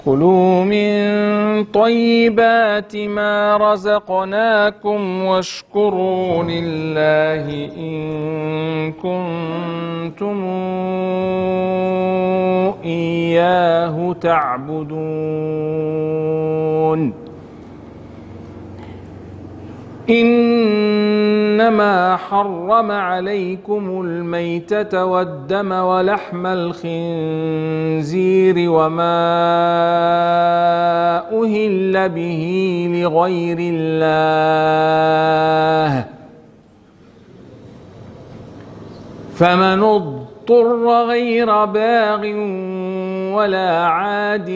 كلوا من طيبات ما رزقناكم واشكروا لله إن كنتم إياه تعبدون إنما حرم عليكم الميتة والدم ولحم الخنزير وما أهل به لغير الله فمن اضطر غير باغ ولا عاد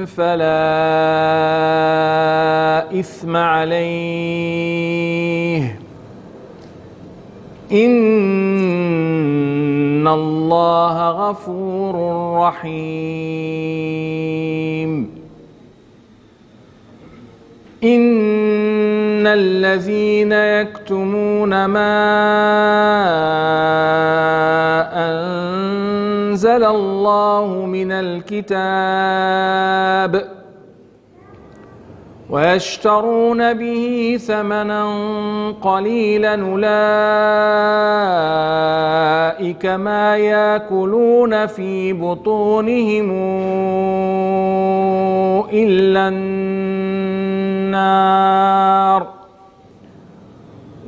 فلا إثم عليه إن الله غفور رحيم إن الذين يكتمون ما أنزل الله من الكتاب ويشترون به ثمنا قليلا أولئك ما يأكلون في بطونهم إلا النار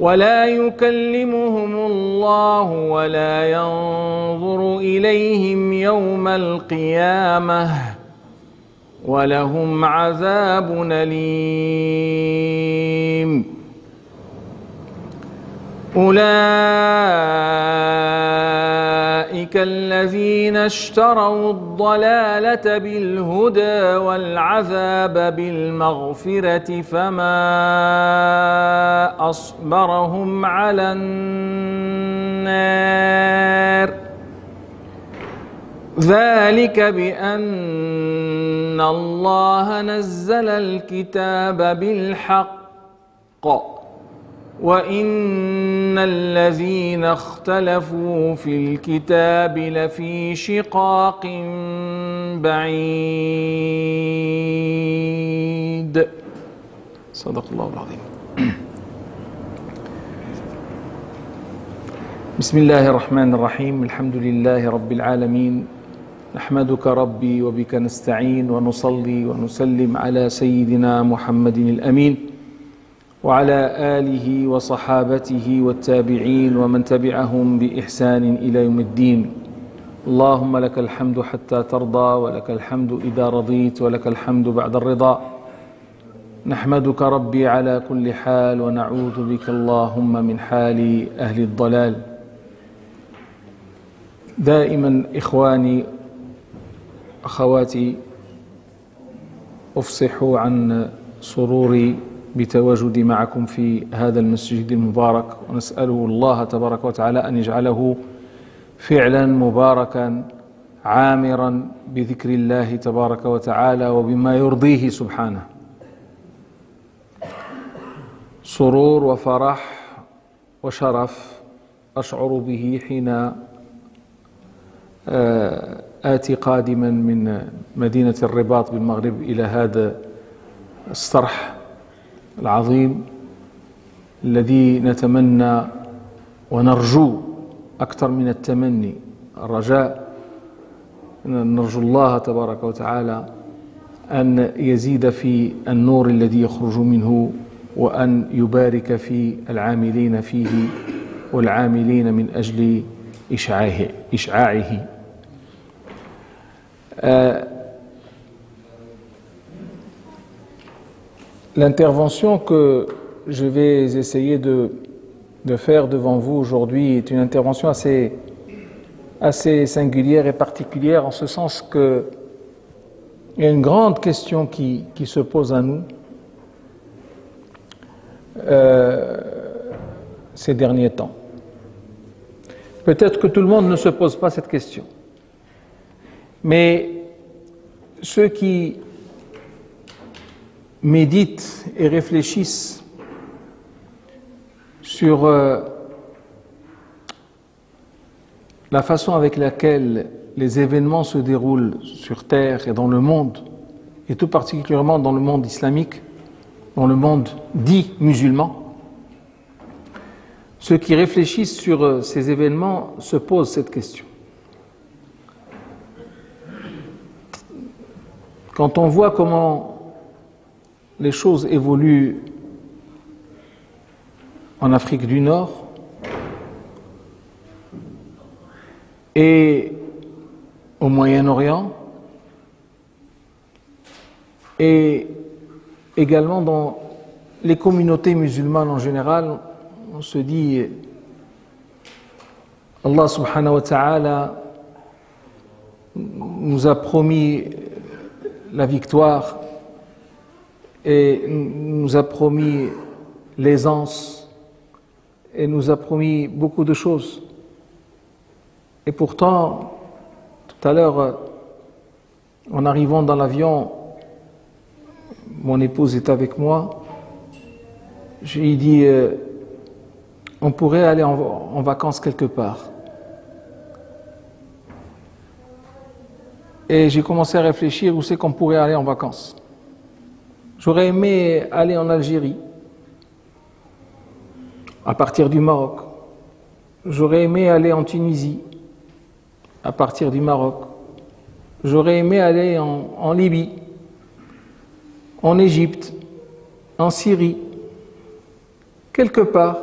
ولا يكلمهم الله ولا ينظر إليهم يوم القيامة ولهم عذاب أليم أولئك الذين اشتروا الضلالة بالهدى والعذاب بالمغفرة فما أصبرهم على النار ذلك بأن الله نزل الكتاب بالحق وإن الذين اختلفوا في الكتاب لفي شقاق بعيد صدق الله العظيم. بسم الله الرحمن الرحيم الحمد لله رب العالمين نحمدك ربي وبك نستعين ونصلي ونسلم على سيدنا محمد الأمين وعلى آله وصحابته والتابعين ومن تبعهم بإحسان إلى يوم الدين. اللهم لك الحمد حتى ترضى ولك الحمد إذا رضيت ولك الحمد بعد الرضا. نحمدك ربي على كل حال ونعوذ بك اللهم من حال أهل الضلال. دائما إخواني أخواتي أفصح عن سروري بتواجدي معكم في هذا المسجد المبارك ونسأله الله تبارك وتعالى أن يجعله فعلا مباركا عامرا بذكر الله تبارك وتعالى وبما يرضيه سبحانه. سرور وفرح وشرف أشعر به حين آتي قادما من مدينة الرباط بالمغرب إلى هذا الصرح العظيم الذي نتمنى ونرجو أكثر من التمني الرجاء نرجو الله تبارك وتعالى أن يزيد في النور الذي يخرج منه وأن يبارك في العاملين فيه والعاملين من أجل إشعاعه. L'intervention que je vais essayer de faire devant vous aujourd'hui est une intervention assez singulière et particulière en ce sens qu'il y a une grande question qui se pose à nous ces derniers temps. Peut-être que tout le monde ne se pose pas cette question, mais ceux qui méditent et réfléchissent sur la la façon avec laquelle les événements se déroulent sur Terre et dans le monde, et tout particulièrement dans le monde islamique, dans le monde dit musulman, ceux qui réfléchissent sur ces événements se posent cette question. Quand on voit comment les choses évoluent en Afrique du Nord et au Moyen-Orient et également dans les communautés musulmanes en général, on se dit Allah subhanahu wa ta'ala nous a promis la victoire et nous a promis l'aisance et nous a promis beaucoup de choses. Et pourtant, tout à l'heure, en arrivant dans l'avion, mon épouse est avec moi, je lui ai dit on pourrait aller en vacances quelque part. Et j'ai commencé à réfléchir où c'est qu'on pourrait aller en vacances. J'aurais aimé aller en Algérie, à partir du Maroc. J'aurais aimé aller en Tunisie, à partir du Maroc. J'aurais aimé aller en Libye, en Égypte, en Syrie, quelque part,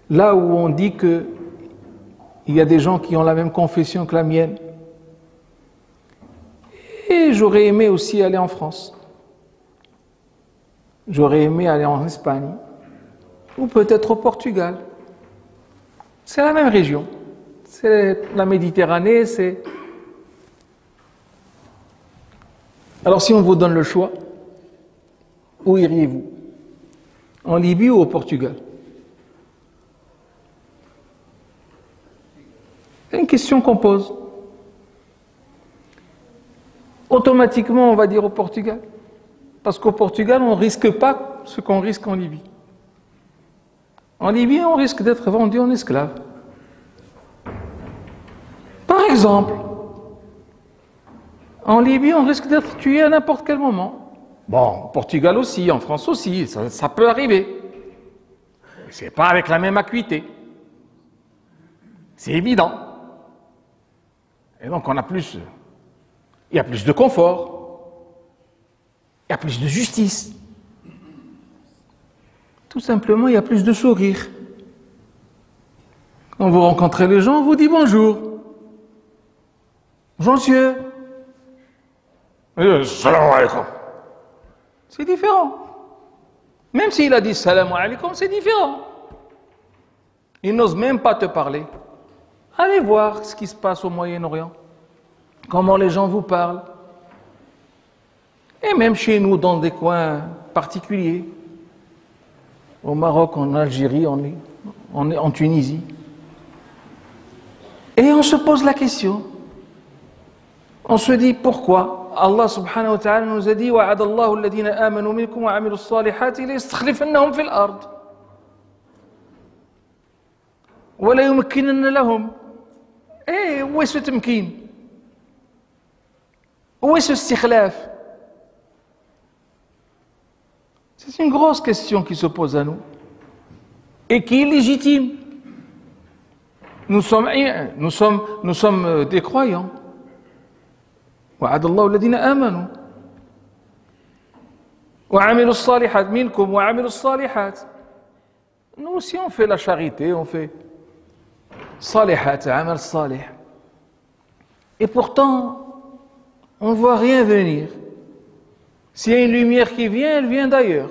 là où on dit qu'il y a des gens qui ont la même confession que la mienne. Et j'aurais aimé aussi aller en France. J'aurais aimé aller en Espagne, ou peut-être au Portugal. C'est la même région. C'est la Méditerranée, c'est... Alors si on vous donne le choix, où iriez-vous? En Libye ou au Portugal? C'est une question qu'on pose. Automatiquement, on va dire au Portugal. Parce qu'au Portugal, on ne risque pas ce qu'on risque en Libye. En Libye, on risque d'être vendu en esclave. Par exemple, en Libye, on risque d'être tué à n'importe quel moment. Bon, au Portugal aussi, en France aussi, ça peut arriver. C'est pas avec la même acuité. C'est évident. Et donc, il y a plus de confort, il y a plus de justice. Tout simplement, il y a plus de sourire. Quand vous rencontrez les gens, on vous dit bonjour. Bonjour monsieur. Salam alaikum. C'est différent. Même s'il a dit salam alaikum, c'est différent. Il n'ose même pas te parler. Allez voir ce qui se passe au Moyen-Orient. Comment les gens vous parlent. Et même chez nous, dans des coins particuliers. Au Maroc, en Algérie, en Tunisie. Et on se pose la question. On se dit pourquoi Allah subhanahu wa ta'ala nous a dit وَعَدَ اللَّهُ الَّذِينَ آمَنُوا مِنكُمْ وَعَمِلُوا الصَّالِحَاتِ لَيَسْتَخْلِفَنَّهُمْ فِي الْأَرْضِ وَلَيُمَكِّنَنَّ لَهُمْ. Et où est ce temkin? Où est ce istikhlaf? C'est une grosse question qui se pose à nous et qui est légitime. Nous sommes des croyants. وعد الله الذين آمنوا وعملوا الصالحات منكم وعملوا الصالحات. Nous aussi on fait la charité, on fait صالحات, عمل صالح. Et pourtant, on ne voit rien venir. S'il y a une lumière qui vient, elle vient d'ailleurs.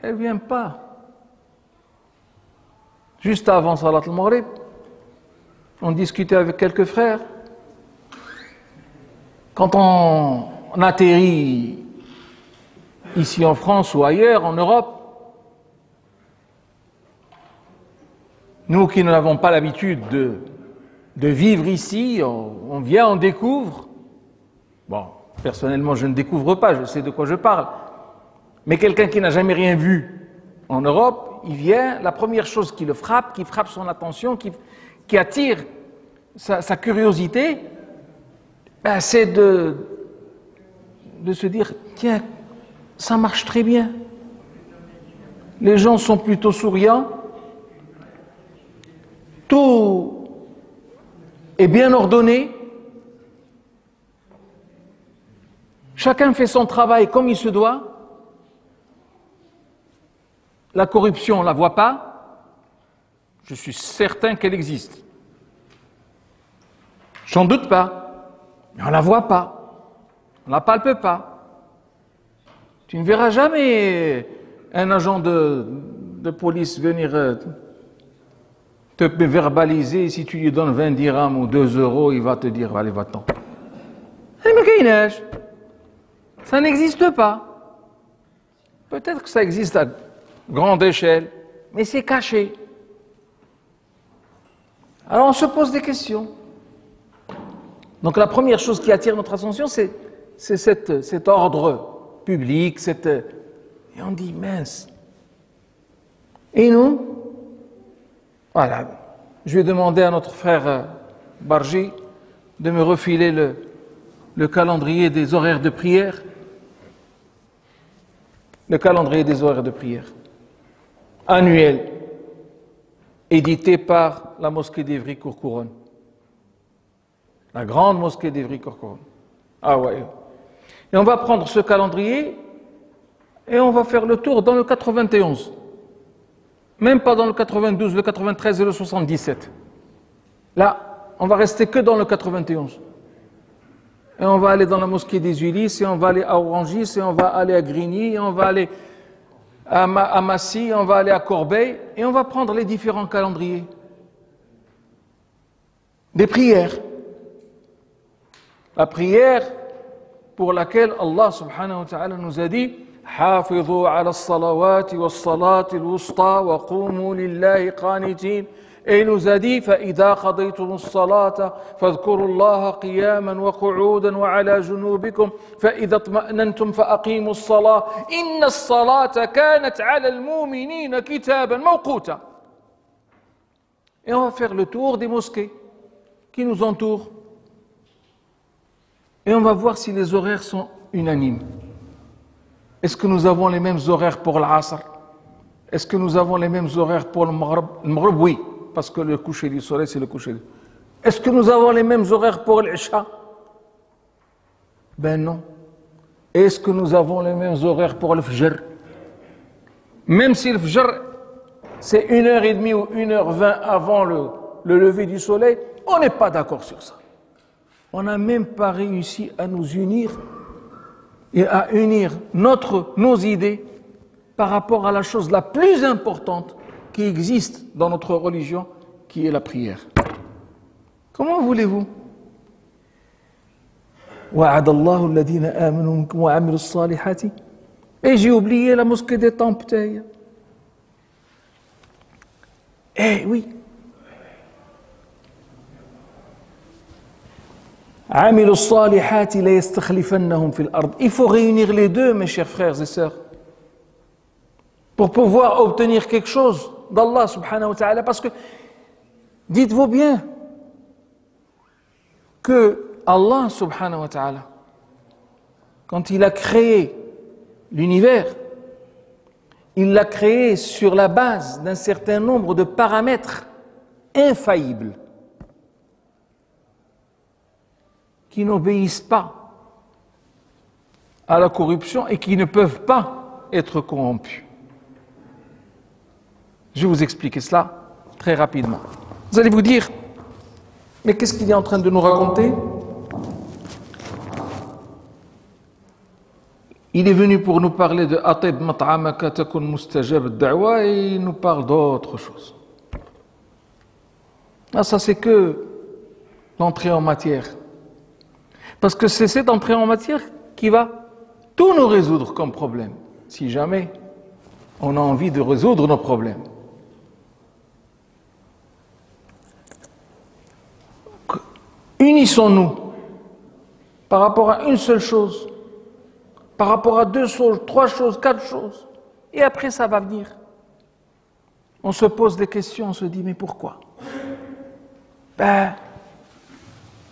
Elle ne vient pas. Juste avant Salat al-Maghrib, on discutait avec quelques frères. Quand on atterrit ici en France ou ailleurs, en Europe, nous qui n'avons pas l'habitude de vivre ici, on vient, on découvre. Bon, personnellement, je ne découvre pas, je sais de quoi je parle. Mais quelqu'un qui n'a jamais rien vu en Europe, il vient, la première chose qui le frappe, qui frappe son attention, qui qui attire sa curiosité, ben c'est de se dire, tiens, ça marche très bien. Les gens sont plutôt souriants, tout est bien ordonné, chacun fait son travail comme il se doit, la corruption, on ne la voit pas, je suis certain qu'elle existe. J'en doute pas, mais on ne la voit pas, on ne la palpe pas. Tu ne verras jamais un agent de police venir te verbaliser. Si tu lui donnes 20 dirhams ou 2 euros, il va te dire, allez, va-t'en. Ça n'existe pas. Peut-être que ça existe à grande échelle, mais c'est caché. Alors on se pose des questions. Donc la première chose qui attire notre attention, c'est cet ordre public, et on dit, mince. Et nous, voilà, je vais demander à notre frère Barji de me refiler le calendrier des horaires de prière. Le calendrier des horaires de prière annuel, édité par la mosquée d'Évry-Courcouronnes. La grande mosquée d'Évry-Courcouronnes. Ah ouais. Et on va prendre ce calendrier et on va faire le tour dans le 91. Même pas dans le 92, le 93 et le 77. Là, on va rester que dans le 91. Et on va aller dans la mosquée des Ulysses, et on va aller à Orangis, et on va aller à Grigny, et on va aller à Massy, on va aller à Corbeil, et on va prendre les différents calendriers des prières. La prière pour laquelle Allah subhanahu wa ta'ala nous a dit حافظوا على الصلوات والصلاة الوسطى وقوموا لله قانتين. Et il nous a dit فإذا قضيتم الصلاة فاذكروا الله قياما وقعودا وعلى جنوبكم فإذا اطمأننتم فأقيموا الصلاة إن الصلاة كانت على المؤمنين كتابا موقوتا. Et on va faire le tour des mosquées qui nous entourent. Et on va voir si les horaires sont unanimes. Est-ce que nous avons les mêmes horaires pour l'Asr? Est-ce que nous avons les mêmes horaires pour le Maghrib? Le Maghrib, oui, parce que le coucher du soleil, c'est le coucher. Est-ce que nous avons les mêmes horaires pour l'Isha? Ben non. Est-ce que nous avons les mêmes horaires pour le Fajr? Même si le Fajr, c'est 1h30 ou 1h20 avant le lever du soleil, on n'est pas d'accord sur ça. On n'a même pas réussi à nous unir et à unir nos idées par rapport à la chose la plus importante qui existe dans notre religion, qui est la prière. Comment voulez-vous? Et j'ai oublié la mosquée des Tempes. Eh oui. Il faut réunir les deux, mes chers frères et sœurs, pour pouvoir obtenir quelque chose d'Allah subhanahu wa ta'ala. Parce que, dites-vous bien, que Allah subhanahu wa ta'ala, quand il a créé l'univers, il l'a créé sur la base d'un certain nombre de paramètres infaillibles, qui n'obéissent pas à la corruption et qui ne peuvent pas être corrompus. Je vais vous expliquer cela très rapidement. Vous allez vous dire, mais qu'est-ce qu'il est en train de nous raconter? Il est venu pour nous parler de Atib mat'amaka takun mustajab ad-da'wa et il nous parle d'autre chose. Ah, ça c'est que l'entrée en matière. Parce que c'est cette entrée en matière qui va tout nous résoudre comme problème, si jamais on a envie de résoudre nos problèmes. Unissons-nous par rapport à une seule chose, par rapport à 2 choses, 3 choses, 4 choses, et après ça va venir. On se pose des questions, on se dit mais pourquoi?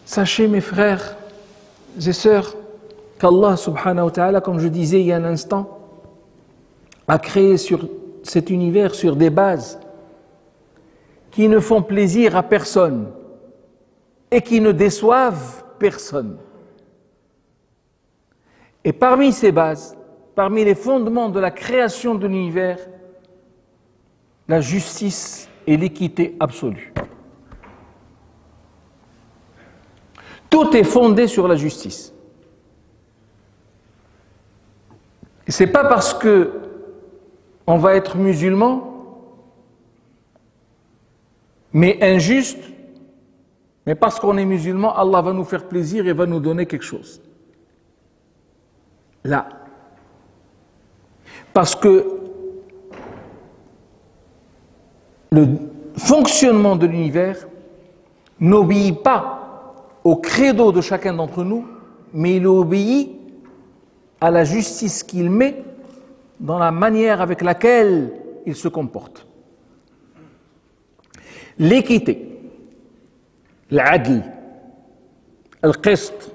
Sachez mes frères et sœurs qu'Allah subhanahu wa ta'ala, comme je disais il y a un instant, a créé sur cet univers sur des bases qui ne font plaisir à personne et qui ne déçoivent personne. Et parmi ces bases, parmi les fondements de la création de l'univers, la justice et l'équité absolue. Tout est fondé sur la justice. Et ce n'est pas parce que on va être musulman, mais injuste, mais parce qu'on est musulman, Allah va nous faire plaisir et va nous donner quelque chose. Là. Parce que le fonctionnement de l'univers n'obéit pas au credo de chacun d'entre nous, mais il obéit à la justice qu'il met dans la manière avec laquelle il se comporte. L'équité, l'adl, al-qist,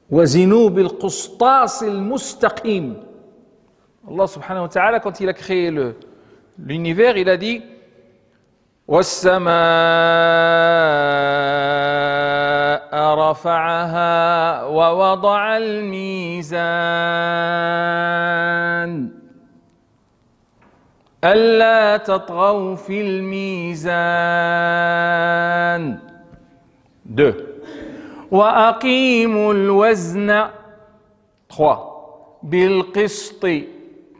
wazinu bil-qustas al-mustaqim. Allah subhanahu wa ta'ala, quand il a créé l'univers, il a dit وَالسَّمَاءَ رَفَعَهَا وَوَضَعَ الْمِيزَانَ أَلَّا تَطْغَوْا فِي الْمِيزَانِ 2 وَأَقِيمُوا الْوَزْنَ 3 بِالْقِسْطِ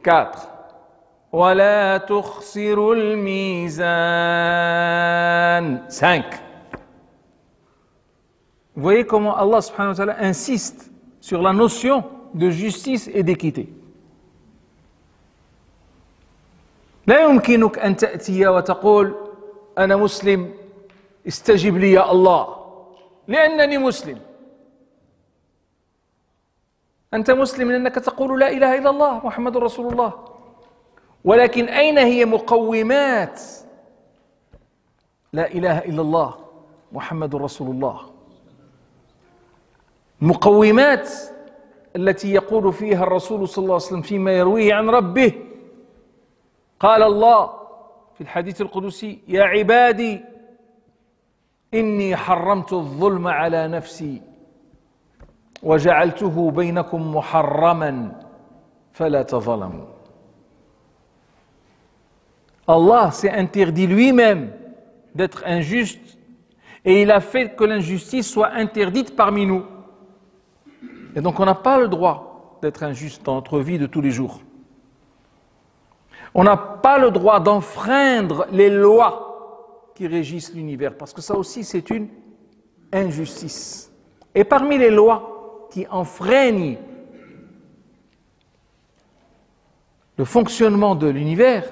4 وَلَا تُخْسِرُوا الْمِيزَانَ 5. Vous voyez comment Allah subhanahu wa ta'ala insiste sur la notion de justice et d'équité. لا يمكنك أن تأتي وتقول أنا مسلم استجب لي يا الله لأنني مسلم. أنت مسلم لأنك تقول لا إله إلا الله محمد رسول الله. ولكن أين هي مقومات لا إله إلا الله محمد رسول الله؟ المقومات التي يقول فيها الرسول صلى الله عليه وسلم فيما يرويه عن ربه قال الله في الحديث القدسي يا عبادي إني حرمت الظلم على نفسي وجعلته بينكم محرما فلا تظلموا. Allah s'est interdit lui-même d'être injuste et il a fait que l'injustice soit interdite parmi nous. Et donc on n'a pas le droit d'être injuste dans notre vie de tous les jours. On n'a pas le droit d'enfreindre les lois qui régissent l'univers, parce que ça aussi c'est une injustice. Et parmi les lois qui enfreignent le fonctionnement de l'univers,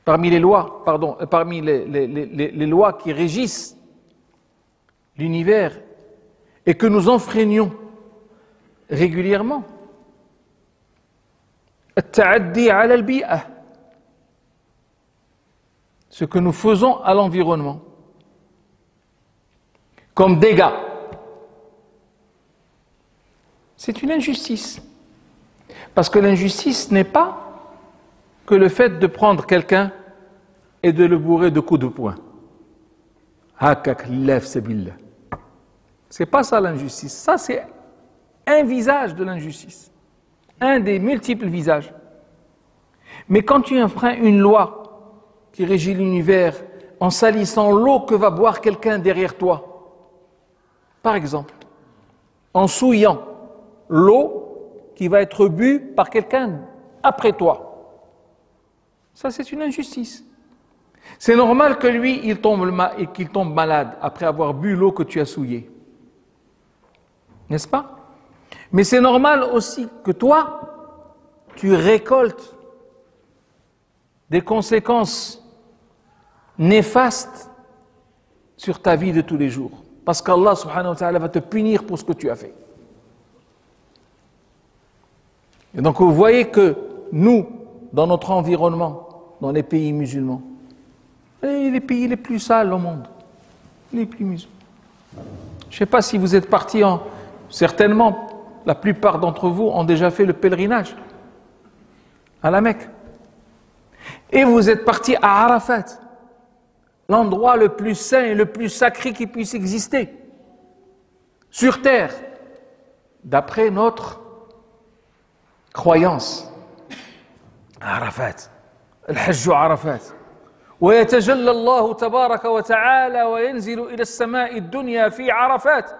parmi les lois qui régissent l'univers et que nous enfreignons régulièrement, التعدي على البيئة, ce que nous faisons à l'environnement comme dégâts, c'est une injustice. Parce que l'injustice n'est pas que le fait de prendre quelqu'un et de le bourrer de coups de poing. C'est pas ça l'injustice. Ça, c'est un visage de l'injustice. Un des multiples visages. Mais quand tu enfreins une loi qui régit l'univers en salissant l'eau que va boire quelqu'un derrière toi, par exemple, en souillant l'eau qui va être bue par quelqu'un après toi, ça c'est une injustice. C'est normal que lui, qu'il tombe malade après avoir bu l'eau que tu as souillée. N'est-ce pas? Mais c'est normal aussi que toi, tu récoltes des conséquences néfastes sur ta vie de tous les jours. Parce qu'Allah subhanahu wa ta'ala va te punir pour ce que tu as fait. Et donc vous voyez que nous, dans notre environnement, dans les pays musulmans, Et les pays les plus sales au monde, les plus musulmans. Je ne sais pas si vous êtes partis certainement, la plupart d'entre vous ont déjà fait le pèlerinage à la Mecque. Et vous êtes partis à Arafat, l'endroit le plus saint et le plus sacré qui puisse exister sur terre, d'après notre croyance. Arafat, al-Hajj Arafat. ويتجلى الله تبارك وتعالى وينزل إلى السماء الدنيا في عرفات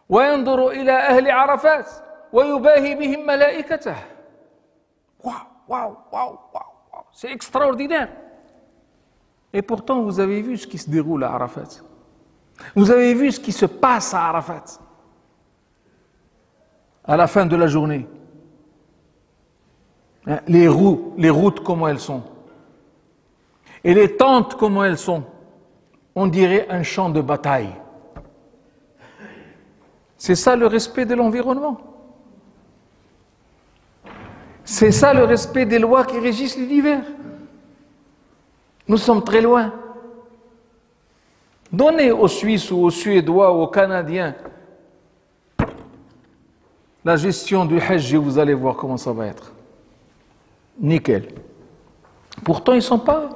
وينظر إلى أهل عرفات ويباهي بهم ملائكته. Waouh, waouh, waouh, waouh, c'est extraordinaire. Et pourtant, vous avez vu ce qui se déroule à Arafat. Vous avez vu ce qui se passe à Arafat à la fin de la journée. Les routes comment elles sont. Et les tentes, comment elles sont? On dirait un champ de bataille. C'est ça le respect de l'environnement. C'est ça le respect des lois qui régissent l'univers. Nous sommes très loin. Donnez aux Suisses ou aux Suédois ou aux Canadiens la gestion du Hajj et vous allez voir comment ça va être. Nickel. Pourtant, ils ne sont pas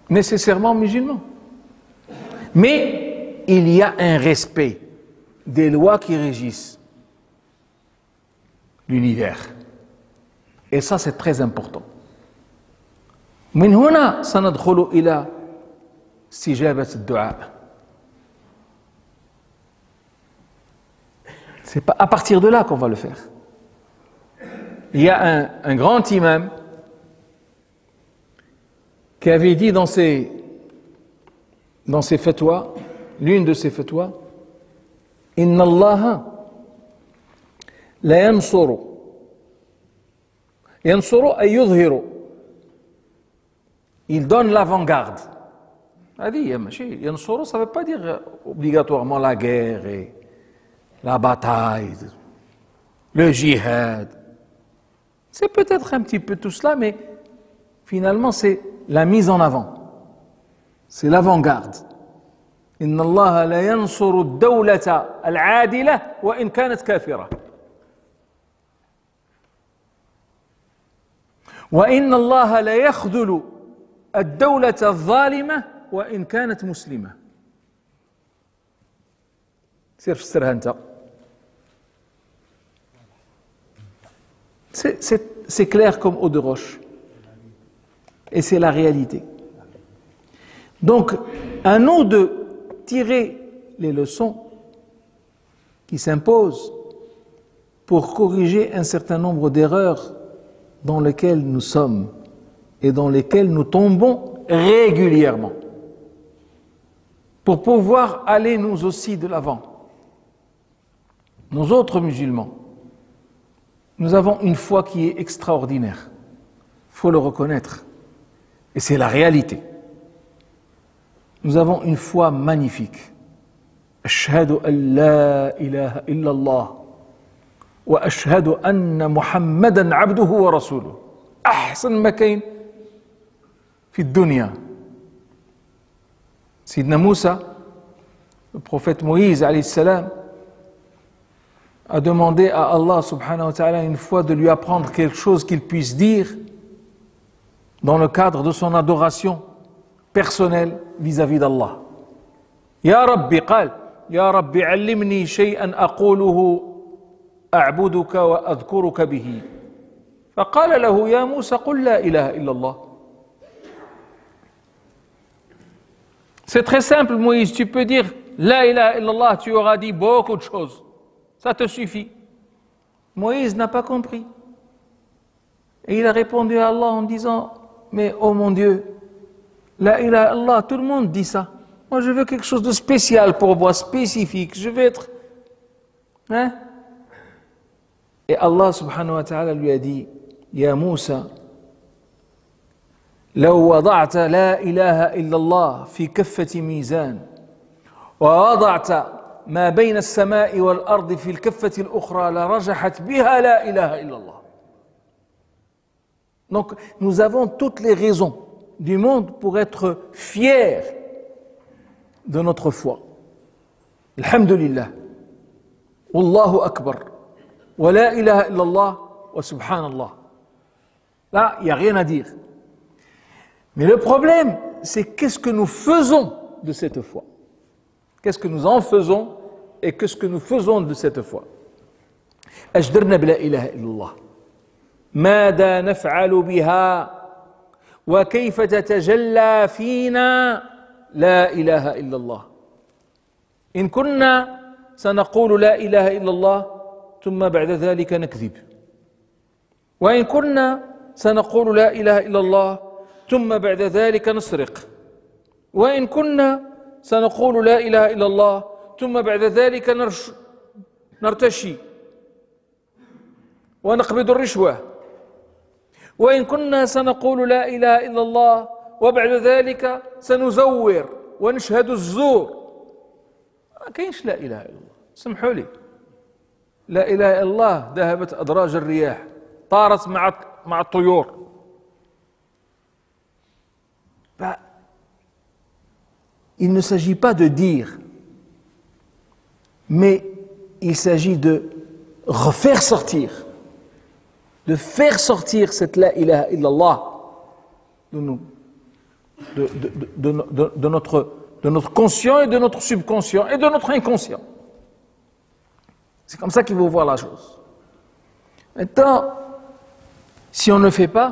nécessairement musulmans. Mais il y a un respect des lois qui régissent l'univers. Et ça, c'est très important. من هنا سندخل إلى استجابة الدعاء. C'est pas à partir de là qu'on va le faire. Il y a un grand imam qui avait dit dans ses fatwas, l'une de ses fatwas, Inna Allah la yansuru ay yudhiru. Il donne l'avant-garde. Yansuru, ça ne veut pas dire obligatoirement la guerre et la bataille, le jihad. C'est peut-être un petit peu tout cela, mais finalement c'est la mise en avant. C'est l'avant-garde. Inna Allah la yansuru ad-dawlata al-adila wa in kanat kafira. Wa inna Allah la yakhdhulu ad-dawlata al-zalima wa in kanat muslima. سير فسرها انت. C'est clair comme eau de roche. Et c'est la réalité. Donc, à nous de tirer les leçons qui s'imposent pour corriger un certain nombre d'erreurs dans lesquelles nous sommes et dans lesquelles nous tombons régulièrement, pour pouvoir aller nous aussi de l'avant. Nous autres musulmans, nous avons une foi qui est extraordinaire. Il faut le reconnaître. Et c'est la réalité. Nous avons une foi magnifique. Ashhadu an la ilaha illallah wa ashhadu anna Muhammadan abduhu wa rasuluhu. Ahsan ma kayn fi dunya. Sidna Moussa, le prophète Moïse alayhi salam, a demandé à Allah subhanahu wa ta'ala une fois de lui apprendre quelque chose qu'il puisse dire dans le cadre de son adoration personnelle vis-à-vis d'Allah. Ya Rabbi, qal, Ya Rabbi, allimni shay'an aquluhu a'buduka wa adhkuruka bihi. فقال له يا موسى قل لا إله إلا الله. C'est très simple, Moïse, tu peux dire La ilaha illallah, tu auras dit beaucoup de choses. Ça te suffit. Moïse n'a pas compris. Et il a répondu à Allah en disant mais oh mon Dieu, la ilaha illallah, tout le monde dit ça. Moi je veux quelque chose de spécial pour moi, spécifique. Je veux être. Hein? Et Allah subhanahu wa ta'ala lui a dit Ya Moussa, لو وضعت لا إله إلا الله في كفة ميزان ووضعت ما بين السماء والأرض في الكفة الأخرى لرجحت بها لا إله إلا الله. Donc nous avons toutes les raisons du monde pour être fiers de notre foi. Alhamdulillah, Wallahu Akbar, wa la ilaha illallah, wa subhanallah. Là, il n'y a rien à dire. Mais le problème, c'est qu'est-ce que nous faisons de cette foi? Qu'est-ce que nous en faisons et qu'est-ce que nous faisons de cette foi? أجدرنا بلا إله إلا الله ماذا نفعل بها وكيف تتجلى فينا لا إله إلا الله إن كنا سنقول لا إله إلا الله ثم بعد ذلك نكذب وإن كنا سنقول لا إله إلا الله ثم بعد ذلك نسرق وإن كنا سنقول لا إله إلا الله ثم بعد ذلك نرتشي ونقبض الرشوة وإن كنا سنقول لا إله إلا الله وبعد ذلك سنزور ونشهد الزور ما كاينش لا إله إلا الله سمحوا لي لا إله إلا الله ذهبت أدراج الرياح طارت مع الطيور Il ne s'agit pas de dire, mais il s'agit de refaire sortir, de faire sortir cette la ilaha illallah de notre conscient et de notre subconscient et de notre inconscient. C'est comme ça qu'il faut voir la chose. Maintenant, si on ne le fait pas,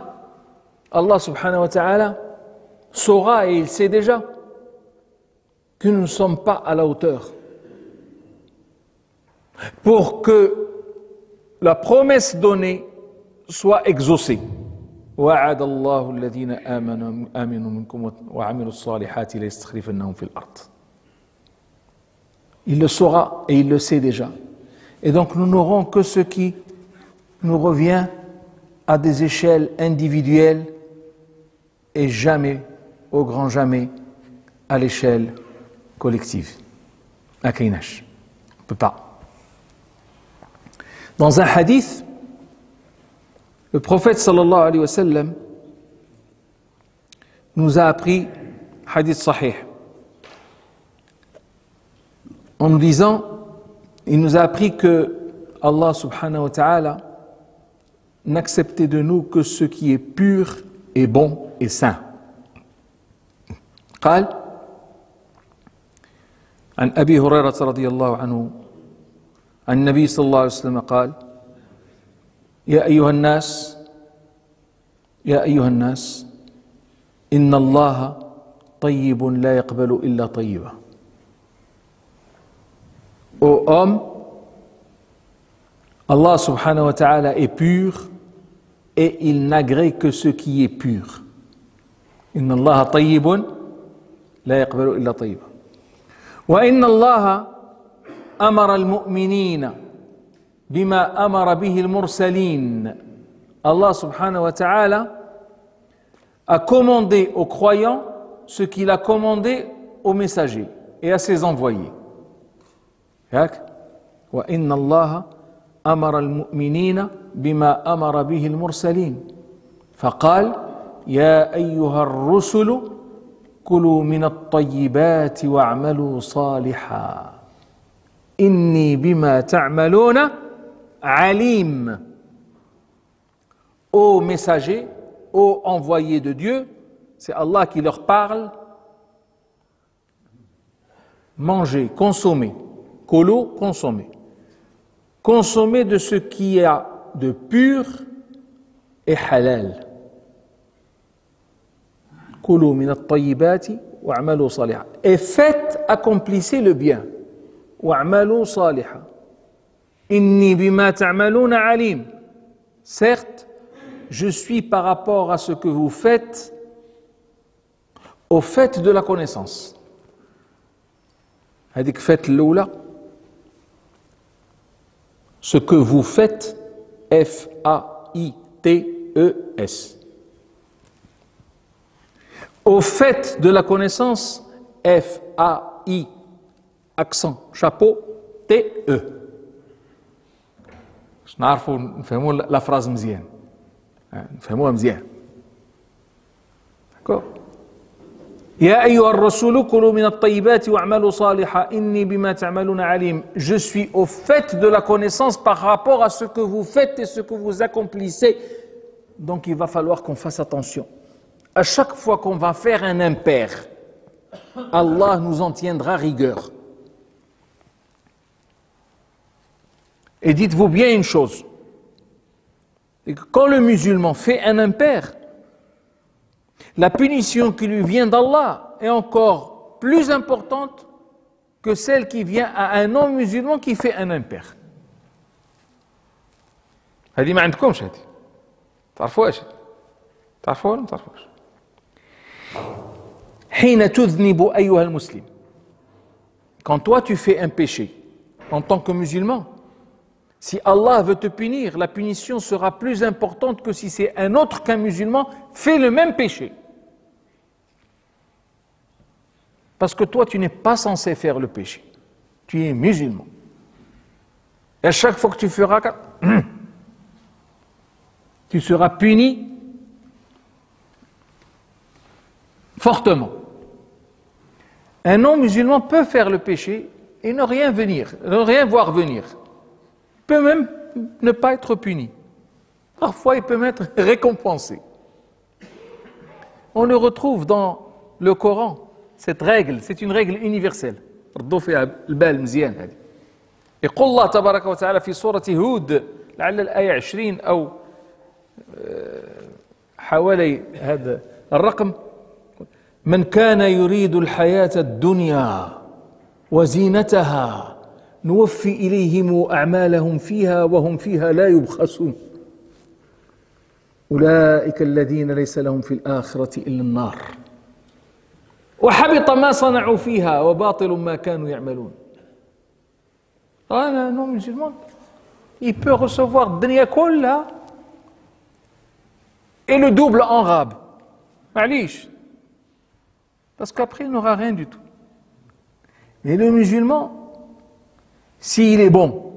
Allah subhanahu wa ta'ala saura, et il sait déjà, que nous ne sommes pas à la hauteur. Pour que la promesse donnée soit exaucée. وعد الله الذين آمنوا منكم وعملوا الصالحات ليستخلفنهم في الأرض. Il le saura et il le sait déjà. Et donc nous n'aurons que ce qui nous revient à des échelles individuelles et jamais, au grand jamais, à l'échelle collective. À Kainash. On ne peut pas. Dans un hadith, le prophète sallallahu alayhi wa sallam nous a appris, hadith sahih, en nous disant, il nous a appris que Allah subhanahu wa ta'ala n'acceptait de nous que ce qui est pur et bon et saint. قال عن أبي هريرة رضي الله عنه عن النبي صلى الله عليه وسلم قال يا أيها الناس إن الله طيب لا يقبل إلا طيبا. Ô homme, Allah subhanahu wa ta'ala est pur et il n'agrée que ce qui est pur. إن الله طيب لا يقبل إلا طيبا. وإن الله أمر المؤمنين بما أمر به المرسلين. Allah subhanahu wa ta'ala a commandé aux croyants ce qu'il a commandé aux messagers et à ses envoyés. وإن الله أمر المؤمنين بما أمر به المرسلين فقال يا أيها الرسل كلوا من الطيبات واعملوا صالحا إني بما تعملون عليم. Ô messagers, ô envoyés de Dieu, c'est Allah qui leur parle. Mangez, consommez, kolo, consommez. Consommez de ce qui a de pur et halal. Kulu min at-tayyibati wa'malu salihan. Et faites, accomplissez le bien. Wa'malu salihan. Inni bima ta'maluna alim. Certes, je suis par rapport à ce que vous faites au fait de la connaissance. هذيك faites l'oula. Ce que vous faites, F-A-I-T-E-S. Au fait de la connaissance, F-A-I, accent, chapeau, T-E. نعرفوا نفهموا la phrase مزيان. نفهموها مزيان. D'accord? يا أيها الرسول كلوا من الطيبات واعملوا صالحا إني بما تعملون عليم. Je suis au fait de la connaissance par rapport à ce que vous faites et ce que vous accomplissez. Donc il va falloir qu'on fasse attention. À chaque fois qu'on va faire un impair, Allah nous en tiendra rigueur. Et dites-vous bien une chose, c'est que quand le musulman fait un impair, la punition qui lui vient d'Allah est encore plus importante que celle qui vient à un non-musulman qui fait un impair. هذه ما عندكمش هذه. تعرفوهاش؟ تعرفوها ولا ما تعرفوهاش؟ حين تذنب أيها المسلم. Quand toi tu fais un péché en tant que musulman, si Allah veut te punir, la punition sera plus importante que si c'est un autre qu'un musulman fait le même péché. Parce que toi, tu n'es pas censé faire le péché. Tu es musulman. Et à chaque fois que tu feras, tu seras puni fortement. Un non-musulman peut faire le péché et ne rien voir venir. Il peut même ne pas être puni. Parfois, il peut même être récompensé. On le retrouve dans le Coran. Cette règle, c'est une règle universelle. ردوا فيها البال مزيان هذه. يقول الله تبارك وتعالى في سورة هود لعل الآية 20 أو حوالي هذا الرقم: من كان يريد الحياة الدنيا وزينتها نوفي إليهم أعمالهم فيها وهم فيها لا يبخسون أولئك الذين ليس لهم في الآخرة إلا النار وحبط ما صنعوا فيها وباطل ما كانوا يعملون. Un non-musulman, il peut recevoir dunya kulla et le double en rab. Ma'lish. Parce qu'après, il n'aura rien du tout. Mais le musulman, s'il est bon,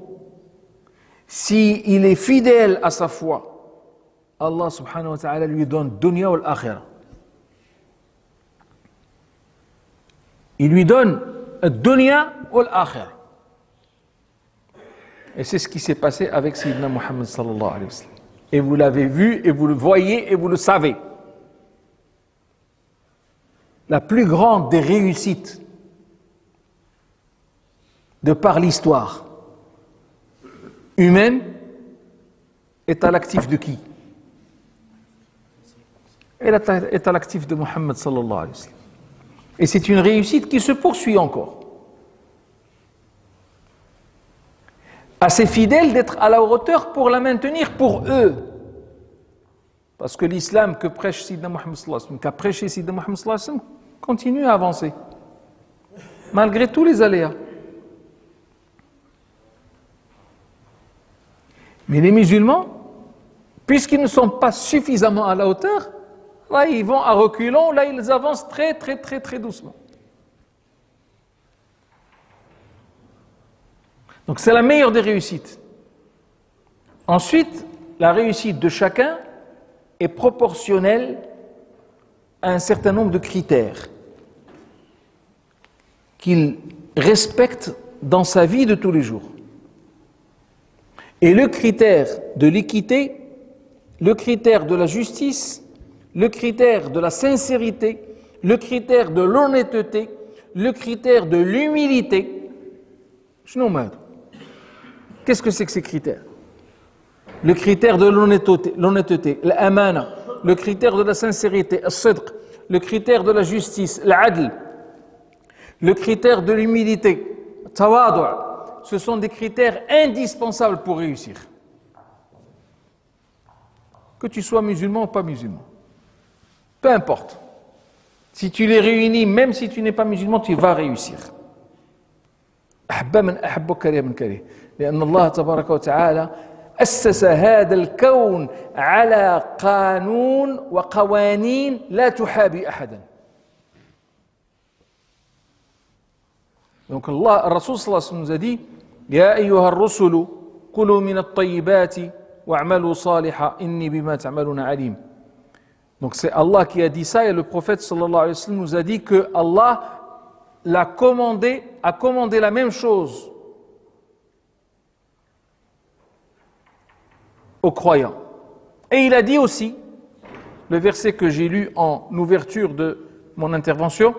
s'il est fidèle à sa foi, Allah subhanahu wa ta'ala lui donne dunya wal akhirah. Il lui donne dunya wal akhirah. Et c'est ce qui s'est passé avec Sayyidina Muhammad sallallahu alayhi wa sallam. Et vous l'avez vu, et vous le voyez, et vous le savez. La plus grande des réussites de par l'histoire humaine est à l'actif de qui? Elle est à l'actif de Muhammad sallallahu alayhi wa sallam. Et c'est une réussite qui se poursuit encore. À ses fidèles d'être à la hauteur pour la maintenir pour eux. Parce que l'islam que prêche Sayyidina Muhammad sallallahu alayhi wa sallam, qu'a prêché Sayyidina Muhammad sallallahu alayhi wa sallam, continue à avancer. Malgré tous les aléas. Mais les musulmans, puisqu'ils ne sont pas suffisamment à la hauteur, là ils vont à reculons, là ils avancent très doucement. Donc c'est la meilleure des réussites. Ensuite, la réussite de chacun est proportionnelle à un certain nombre de critères qu'il respecte dans sa vie de tous les jours. Et le critère de l'équité, le critère de la justice, le critère de la sincérité, le critère de l'honnêteté, le critère de l'humilité. Qu'est-ce que c'est que ces critères? Le critère de l'honnêteté, l'amana, le critère de la sincérité, al-sidq, le critère de la justice, l'adl, le critère de l'humilité, tawadu'. Ce sont des critères indispensables pour réussir. Que tu sois musulman ou pas musulman. Peu importe. Si tu les réunis, même si tu n'es pas musulman, tu vas réussir. أحبه من أحبه كره من كره لأن الله تبارك وتعالى أسس هذا الكون على قانون وقوانين لا تحابي أحدا. Donc Allah, Rasul sallallahu alayhi wa sallam nous a dit: Ya ayyuha ar-rusulu kulu min at-tayyibati wa'malu salihan inni bima ta'maluna alim. Donc c'est Allah qui a dit ça et le prophète sallallahu alayhi wa sallam nous a dit que Allah a commandé la même chose aux croyants. Et il a dit aussi, le verset que j'ai lu en ouverture de mon intervention,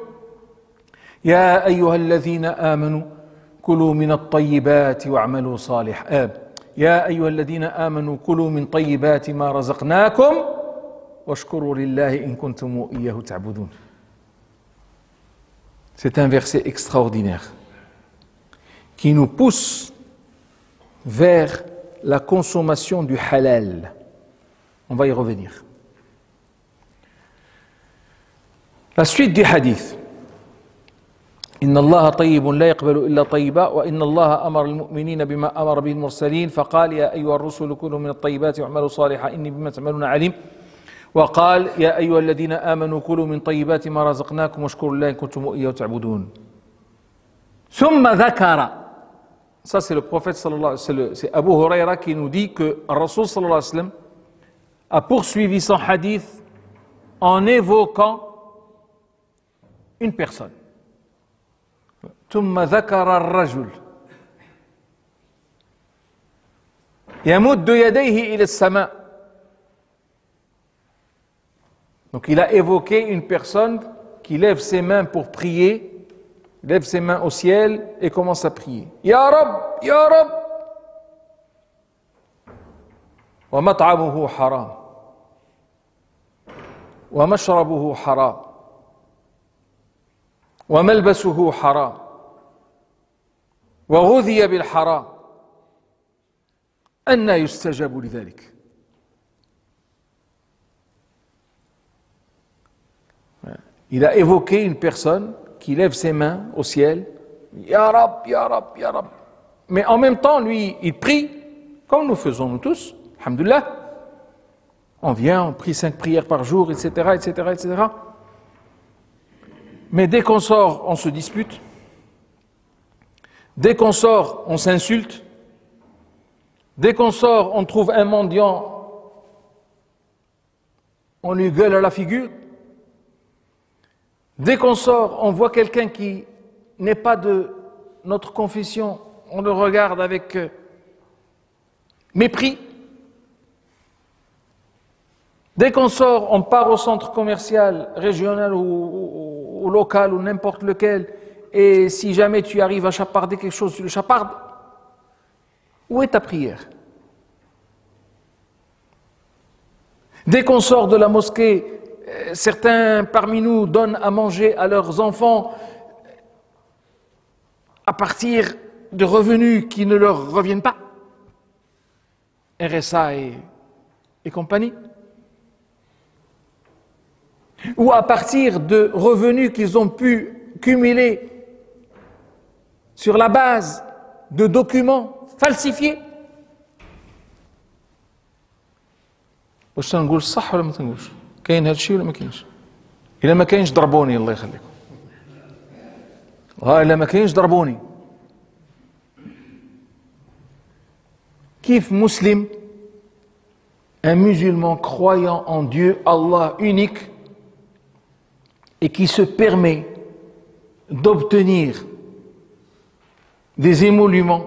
Ya ayyuhalladhina amanu kulu min at-tayyibati wa'malu salihan. Ya ayyuhalladhina amanu kulu min tayyibati ma razaqnakum washkuru lillahi in kuntum iyyahu ta'budun. C'est un verset extraordinaire qui nous pousse vers la consommation du halal. On va y revenir. La suite du hadith. إن الله طيب لا يقبل إلا طيبا وإن الله أمر المؤمنين بما أمر به المرسلين فقال يا أيها الرسل كلوا من الطيبات واعملوا صالحا إني بما تعملون عليم وقال يا أيها الذين آمنوا كلوا من طيبات ما رزقناكم واشكروا لله إن كنتم إياه تعبدون ثم ذكر. Ça c'est le prophète sallallahu alayhi wa sallam, c'est Abu Huraira qui nous dit que Rasul sallallahu alayhi wa sallam a poursuivi son hadith en évoquant une personne. ثم ذكر الرجل يمد يديه إلى السماء. Donc il a évoqué une personne qui lève ses mains pour prier, lève ses mains au ciel et commence à prier. Ya Rab, Ya Rab. Wa mat'amuhu haram. Wa mashrabuhu haram. Wa malbasuhu haram. Wa ghudhiya bil haram. Anna yustajabu lidhalik. Il a évoqué une personne qui lève ses mains au ciel, Ya Rab, Ya Rab, Ya Rab. Mais en même temps, lui, il prie, comme nous faisons nous tous, alhamdoulilah. On vient, on prie 5 prières par jour, etc., etc., etc. Mais dès qu'on sort, on se dispute. Dès qu'on sort, on s'insulte. Dès qu'on sort, on trouve un mendiant, on lui gueule à la figure. Dès qu'on sort, on voit quelqu'un qui n'est pas de notre confession, on le regarde avec mépris. Dès qu'on sort, on part au centre commercial, régional ou local ou n'importe lequel, et si jamais tu arrives à chaparder quelque chose, tu le chapardes. Où est ta prière? Dès qu'on sort de la mosquée, certains parmi nous donnent à manger à leurs enfants à partir de revenus qui ne leur reviennent pas. RSA et compagnie. Ou à partir de revenus qu'ils ont pu cumuler sur la base de documents falsifiés. واش تنقول الصح ولا ما تنقولش؟ كاين هذا الشيء ولا ما كاينش؟ إلا ما كاينش ضربوني الله يخليكم. إلا ما كاينش ضربوني. كيف مسلم, un musulman croyant en Dieu, Allah unique, et qui se permet d'obtenir des émoluments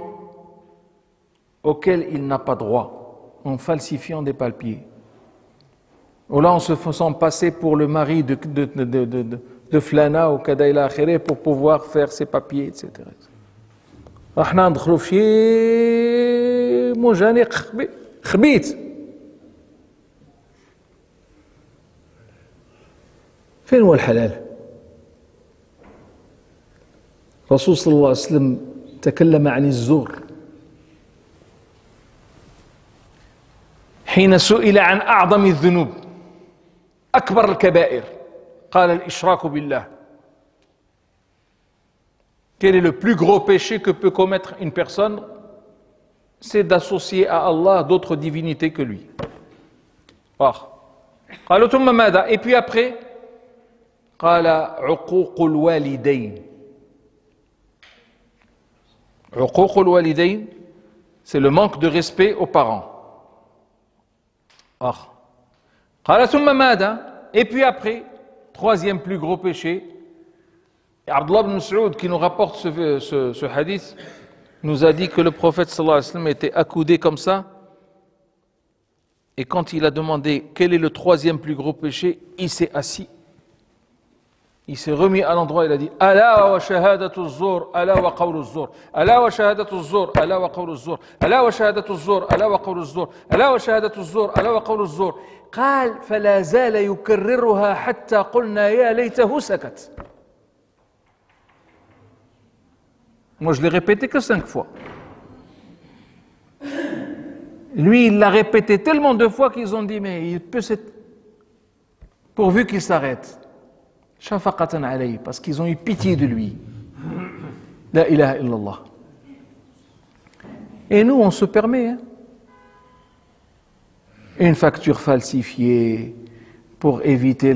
auxquels il n'a pas droit, en falsifiant des papiers. Ou là, en se faisant passer pour le mari de Flana ou Kadaïla Akhiré pour pouvoir faire ses papiers, etc. احنا ندخلوا في شي مجانيق خبيث. فين هو الحلال؟ الرسول صلى الله عليه وسلم تكلم عن الزور حين سئل عن أعظم الذنوب أكبر الكبائر قال الإشراك بالله. Quel est le plus gros péché que peut commettre une personne? C'est d'associer à Allah d'autres divinités que lui. قالوا ثم ماذا? Et puis après قال عقوق الوالدين. عقوق الوالدين, c'est le manque de respect aux parents. قال ثم ماذا? Et puis après, troisième plus gros péché, Abdullah ibn Mas'ud qui nous rapporte ce hadith, nous a dit que le prophète sallallahu alayhi wa sallam était accoudé comme ça, et quand il a demandé quel est le troisième plus gros péché, il s'est assis. Il s'est remis à l'endroit, il a dit Ala wa shahadatu zur, ala wa qawlu zur, ala wa shahadatu zur, ala wa qawlu zur, ala wa shahadatu zur, ala wa qawlu zur, ala wa shahadatu zur, ala wa qawlu zur. قال فلا زال يكررها حتى قلنا يا ليته سكت. Moi je l'ai répété que 5 fois. Lui il l'a répété tellement de fois qu'ils ont dit mais il peut s'être pourvu qu'il s'arrête. Shafaqatan alayhi, parce qu'ils ont eu pitié de lui. La ilaha illallah. Et nous, on se permet. Hein? Une facture falsifiée pour éviter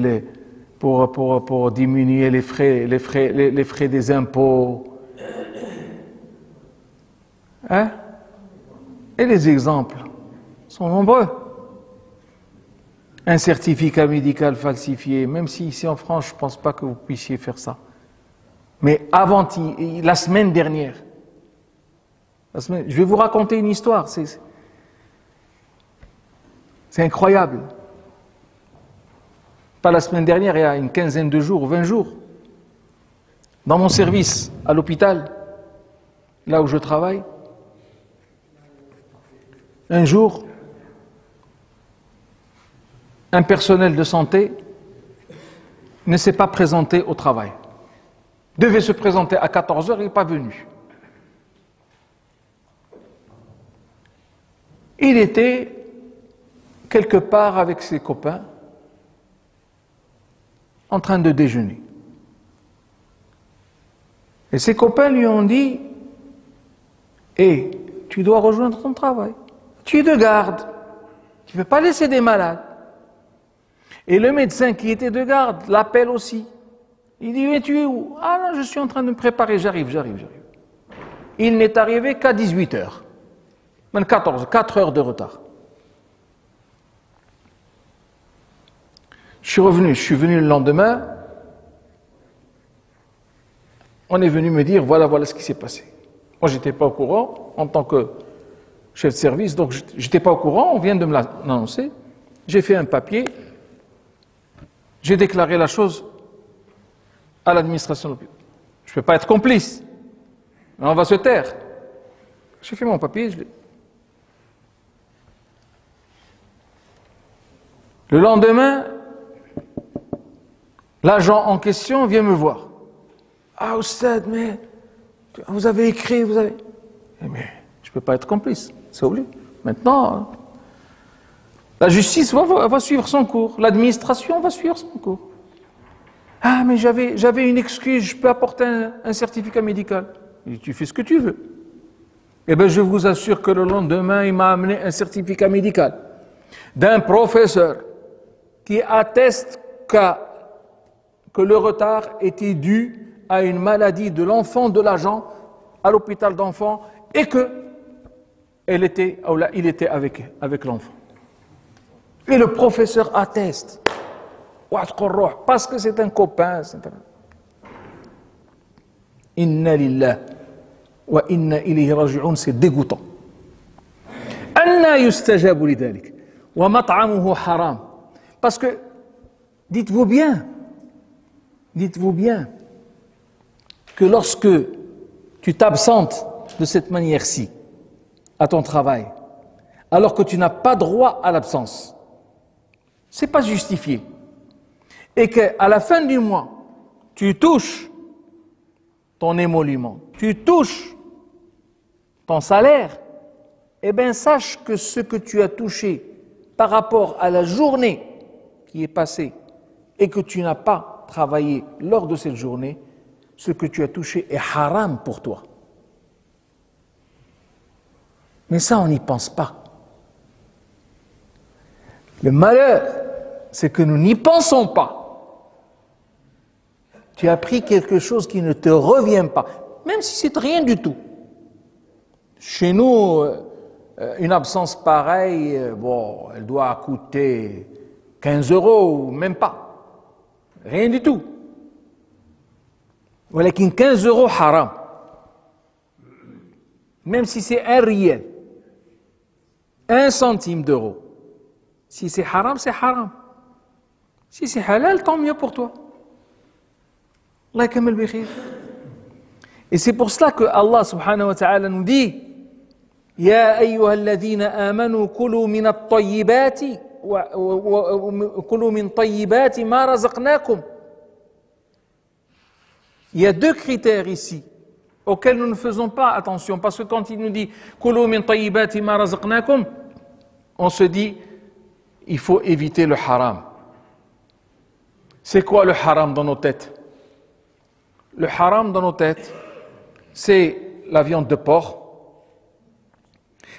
pour diminuer les frais des impôts. Hein? Et les exemples sont nombreux. Un certificat médical falsifié, même si ici en France, je ne pense pas que vous puissiez faire ça. Mais la semaine dernière, je vais vous raconter une histoire, c'est incroyable. Pas la semaine dernière, il y a une quinzaine de jours, 20 jours, dans mon service à l'hôpital, là où je travaille, un jour, un personnel de santé ne s'est pas présenté au travail. Devait se présenter à 14h, il n'est pas venu. Il était quelque part avec ses copains en train de déjeuner. Et ses copains lui ont dit « Hé, tu dois rejoindre ton travail. Tu es de garde. Tu ne peux pas laisser des malades. » Et le médecin qui était de garde l'appelle aussi. Il dit, mais tu es où? Ah non, je suis en train de me préparer, j'arrive. Il n'est arrivé qu'à 18h. Même 4 heures de retard. Je suis venu le lendemain. On est venu me dire, voilà ce qui s'est passé. Moi, je n'étais pas au courant, en tant que chef de service, donc je n'étais pas au courant, on vient de me l'annoncer. J'ai fait un papier. J'ai déclaré la chose à l'administration. Je ne peux pas être complice. Mais on va se taire. J'ai fait mon papier, Le lendemain, l'agent en question vient me voir. Ah, Oustad, mais vous avez écrit, Mais je ne peux pas être complice, c'est oublié. Maintenant, la justice va suivre son cours, l'administration va suivre son cours. Ah, mais j'avais une excuse, je peux apporter un certificat médical. Et tu fais ce que tu veux. Eh bien, je vous assure que le lendemain, il m'a amené un certificat médical d'un professeur qui atteste que le retard était dû à une maladie de l'enfant de l'agent à l'hôpital d'enfants et il était avec l'enfant. Et le professeur atteste. Parce que c'est un copain. Inna lillah wa inna ilayhi raji'un, c'est dégoûtant. Anna yustajabu lidhalik wa mat'amuhu haram. Parce que, dites-vous bien que lorsque tu t'absentes de cette manière-ci à ton travail, alors que tu n'as pas droit à l'absence, c'est pas justifié. Et qu'à la fin du mois, tu touches ton émolument, tu touches ton salaire, eh bien sache que ce que tu as touché par rapport à la journée qui est passée et que tu n'as pas travaillé lors de cette journée, ce que tu as touché est haram pour toi. Mais ça, on n'y pense pas. Le malheur, c'est que nous n'y pensons pas. Tu as pris quelque chose qui ne te revient pas, même si c'est rien du tout. Chez nous, une absence pareille, elle doit coûter 15 € ou même pas. rien du tout. ولكن 15 euros haram. Même si c'est 1 riel, 1 centime d'euro. Si c'est haram, c'est haram. Si c'est halal, tant mieux pour toi. Allah yakamil bi khir. Et c'est pour cela que Allah subhanahu wa ta'ala nous dit يا أيها الذين آمنوا كلوا من الطيبات وكلوا من طيبات ما رزقناكم. Il y a 2 critères ici auxquels nous ne faisons pas attention, parce que quand il nous dit كلوا من طيبات ما رزقناكم, on se dit il faut éviter le haram. C'est quoi le haram dans nos têtes? Le haram dans nos têtes, c'est la viande de porc,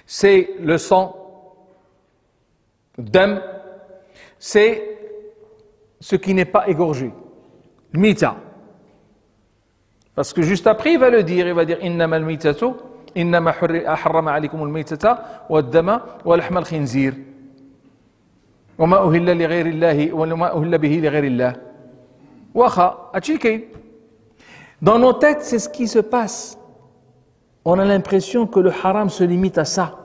c'est le sang, dam, c'est ce qui n'est pas égorgé, mita. Parce que juste après, il va le dire, il va dire innama al-mitatu, innama harrama alaykum al-mitata wad-dama wa lahma al-khinzir. Wa ma uhilla li ghayri Allah wa ma uhilla bihi li ghayri Allah. Wa kha achiki. Dans nos têtes, c'est ce qui se passe. On a l'impression que le haram se limite à ça.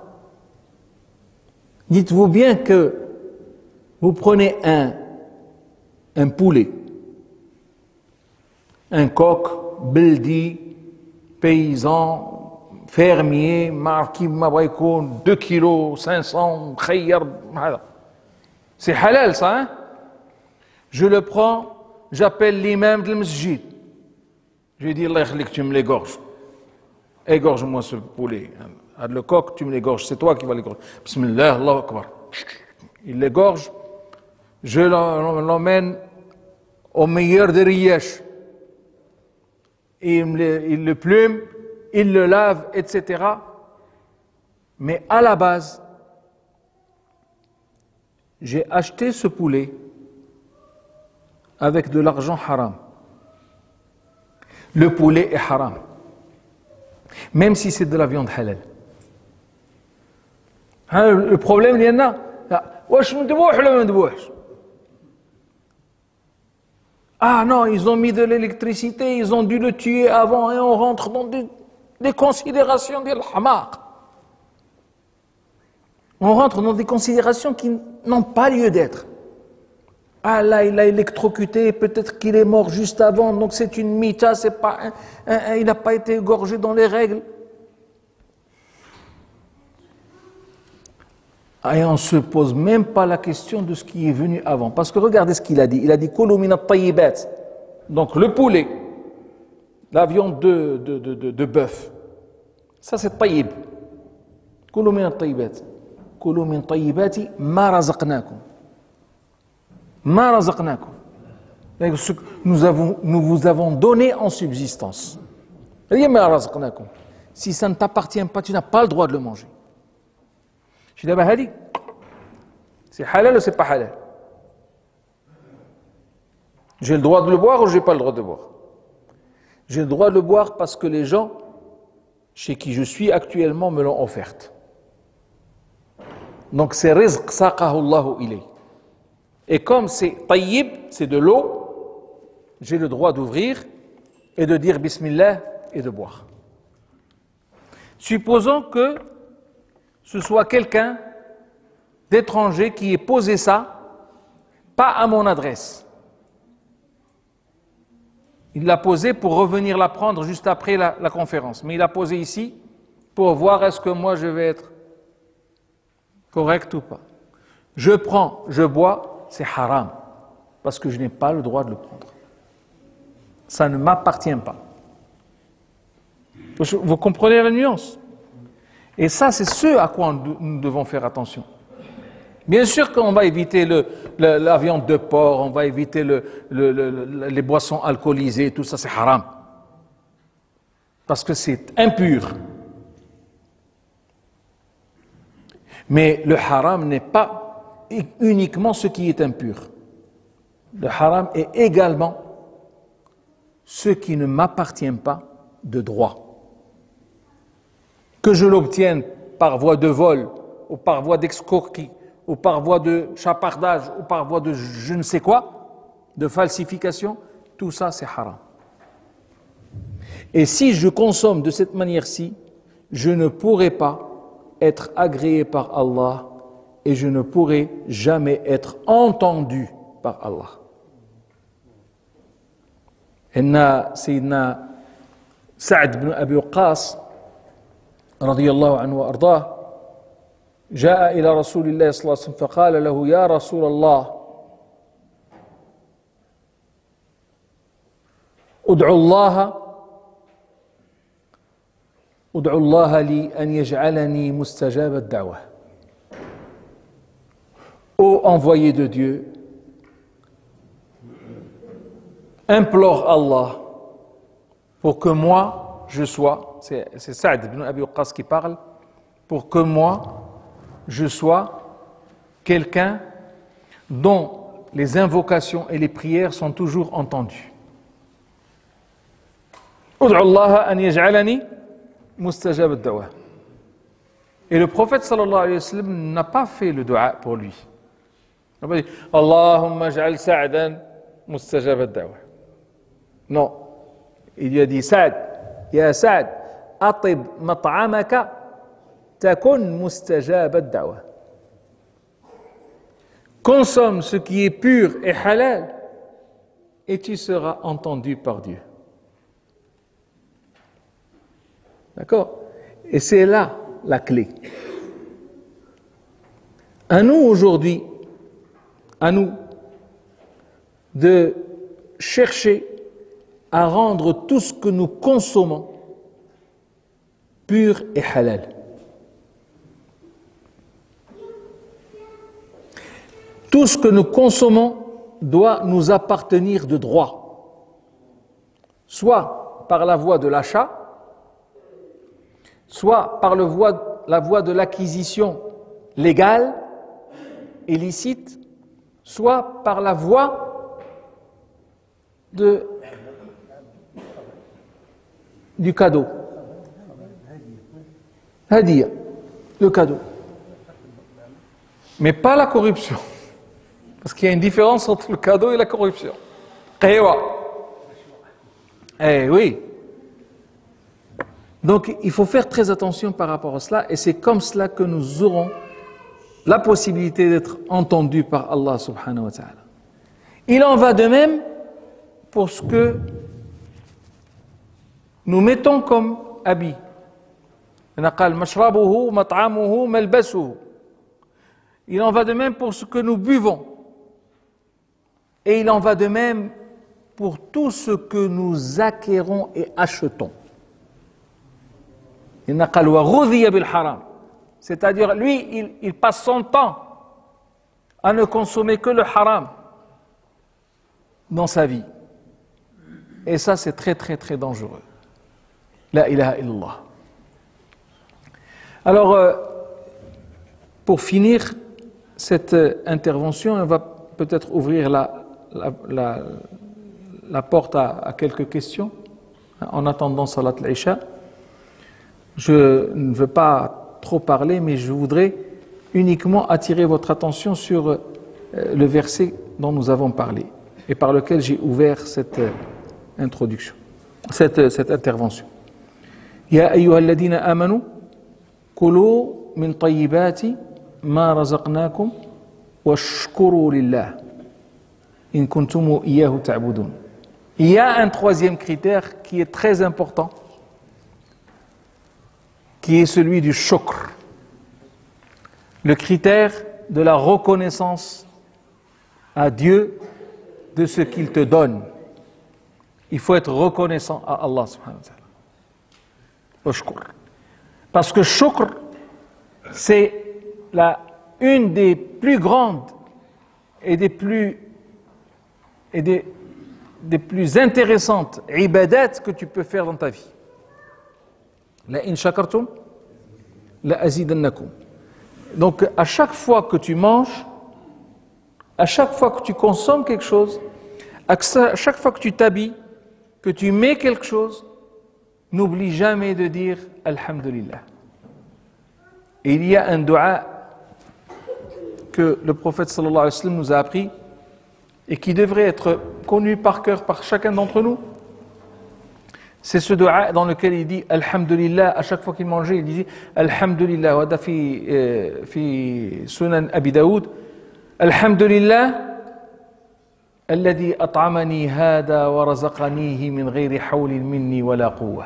Dites-vous bien que vous prenez un poulet, un coq, beldi, paysan, fermier, marquis, 2 kilos, 500, khayyar, c'est halal ça, hein? Je le prends, j'appelle l'imam de la masjid. Je lui dis, Allah yakhlik, tu me l'égorges. Égorge-moi ce poulet. Le coq, tu me l'égorges, c'est toi qui vas l'égorger. Bismillah, Allahu Akbar. Il l'égorge, je l'emmène au meilleur des rièches. Il le plume, il le lave, etc. Mais à la base, j'ai acheté ce poulet avec de l'argent haram. Le poulet est haram. Même si c'est de la viande halal. Le problème, il y en a. Ah non, ils ont mis de l'électricité, ils ont dû le tuer avant, et on rentre dans des considérations de l'hamaq. On rentre dans des considérations qui n'ont pas lieu d'être. Ah là, il a électrocuté, peut-être qu'il est mort juste avant, donc c'est une mita, c'est pas il n'a pas été égorgé dans les règles. Et on ne se pose même pas la question de ce qui est venu avant. Parce que regardez ce qu'il a dit. Il a dit Kulu min at-tayyibat. Donc le poulet, la viande de bœuf, ça c'est tayyib. Kulu min at-tayyibat. Kulu min tayyibati ma razaqnakum. Ma razaqnakum. Nous vous avons donné en subsistance. Ma razaqnakum. Si ça ne t'appartient pas, tu n'as pas le droit de le manger. Je dis, c'est halal ou c'est pas halal? J'ai le droit de le boire ou j'ai pas le droit de le boire? J'ai le droit de le boire parce que les gens chez qui je suis actuellement me l'ont offerte. Donc c'est rizq saqahu Allahu ilay. Et comme c'est tayyib, c'est de l'eau, j'ai le droit d'ouvrir et de dire bismillah et de boire. Supposons que ce soit quelqu'un d'étranger qui ait posé ça, pas à mon adresse. Il l'a posé pour revenir la prendre juste après la conférence. Mais il l'a posé ici pour voir est-ce que moi je vais être correct ou pas. Je prends, je bois, c'est haram. Parce que je n'ai pas le droit de le prendre. Ça ne m'appartient pas. Vous comprenez la nuance? Et ça, c'est ce à quoi nous devons faire attention. Bien sûr qu'on va éviter la viande de porc, on va éviter les boissons alcoolisées, tout ça, c'est haram. Parce que c'est impur. Mais le haram n'est pas uniquement ce qui est impur. Le haram est également ce qui ne m'appartient pas de droit. Que je l'obtienne par voie de vol, ou par voie d'escroquerie, ou par voie de chapardage, ou par voie de je ne sais quoi, de falsification, tout ça c'est haram. Et si je consomme de cette manière-ci, je ne pourrai pas être agréé par Allah et je ne pourrai jamais être entendu par Allah. إن سيدنا سعد بن أبي وقاص رضي الله عنه وأرضاه جاء إلى رسول الله صلى الله عليه وسلم فقال له يا رسول الله ادعو الله لي أن يجعلني مستجاب الدعوة. Ô envoyé de Dieu, implore Allah pour que moi je sois, c'est Saad ibn Abi Waqqas qui parle, pour que moi je sois quelqu'un dont les invocations et les prières sont toujours entendues. Ud'u Allah an yaj'alani mustajab ad-da'wa. Et le prophète sallallahu alayhi wa sallam n'a pas fait le dua pour lui. Il n'a pas dit Allahumma ij'al Sa'dan mustajab ad-da'wa. Non, il lui a dit Sa'd, ya Sa'd, atib mat'amaka takun mustajab ad-da'wa. Consomme ce qui est pur et halal et tu seras entendu par Dieu. D'accord? Et c'est là la clé. À nous aujourd'hui, à nous de chercher à rendre tout ce que nous consommons pur et halal. Tout ce que nous consommons doit nous appartenir de droit, soit par la voie de l'achat, soit par la voie de l'acquisition légale et licite, soit par la voie du cadeau. Hadiya, le cadeau. Mais pas la corruption. Parce qu'il y a une différence entre le cadeau et la corruption. Qihwa. Eh oui. Donc il faut faire très attention par rapport à cela et c'est comme cela que nous aurons la possibilité d'être entendus par Allah subhanahu wa ta'ala. Il en va de même pour ce que nous mettons comme habit. Il en va de même pour ce que nous buvons. Et il en va de même pour tout ce que nous acquérons et achetons. C'est-à-dire, lui, il passe son temps à ne consommer que le haram dans sa vie. Et ça, c'est très, très, très dangereux. La ilaha illallah. Alors, pour finir cette intervention, on va peut-être ouvrir la porte à quelques questions en attendant Salat al-Isha. Je ne veux pas trop parler, mais je voudrais uniquement attirer votre attention sur le verset dont nous avons parlé et par lequel j'ai ouvert cette introduction, cette intervention. Ya ayyuhalladhina amanu kulu min tayyibati ma razaqnakum washkuru lillah in kuntum iyyahu ta'budun. Il y a un troisième critère qui est très important, qui est celui du shukr, le critère de la reconnaissance à Dieu de ce qu'il te donne. Il faut être reconnaissant à Allah subhanahu wa ta'ala. Parce que shukr, c'est une des plus grandes et des plus intéressantes ibadat que tu peux faire dans ta vie. La in shakartum, la azidannakum. Donc, à chaque fois que tu manges, à chaque fois que tu consommes quelque chose, à chaque fois que tu t'habilles, que tu mets quelque chose, n'oublie jamais de dire Alhamdulillah. Et il y a un dua que le prophète sallallahu alayhi wa sallam nous a appris et qui devrait être connu par cœur par chacun d'entre nous, c'est ce dua dans lequel il dit Alhamdulillah. À chaque fois qu'il mangeait, il disait Alhamdulillah. وهذا في سنن أبي داود الحمد لله الذي أطعمني هذا ورزقنيه من غير حول مني ولا قوة.